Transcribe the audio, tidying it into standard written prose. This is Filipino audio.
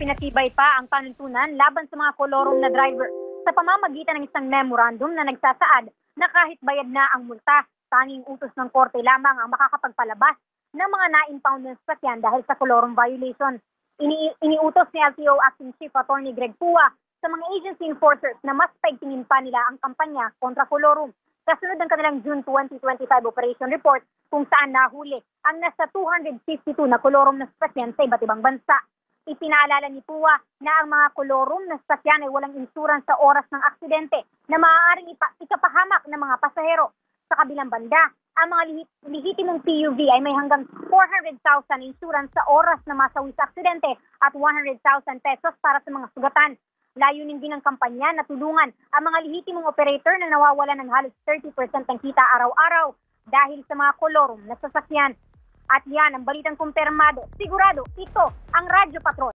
Pinatibay pa ang panuntunan laban sa mga kolorum na driver sa pamamagitan ng isang memorandum na nagsasaad na kahit bayad na ang multa, tanging utos ng korte lamang ang makakapagpalabas ng mga na-impound na sasakyan dahil sa kolorum violation. Iniutos ni LTO Acting Chief Attorney Greg Pua sa mga agency enforcers na mas paigtingin pa nila ang kampanya kontra kolorum. Kasunod ng kanilang June 2025 operation report kung saan nahuli ang nasa 252 na kolorum na sasakyan sa iba't ibang bansa. Ipinaalala ni Pua na ang mga kolorum na sasakyan ay walang insurance sa oras ng aksidente na maaaring ikapahamak ng mga pasahero. Sa kabilang banda, ang mga lehitimong PUV ay may hanggang 400,000 insurance sa oras na masawi sa aksidente at 100,000 pesos para sa mga sugatan. Layunin din ng kampanya na tulungan ang mga lehitimong operator na nawawalan ng halos 30% ng kita araw-araw dahil sa mga kolorum na sasakyan. At yan ang balitang kumpirmado. Sigurado, ito ang Radyo Patrol.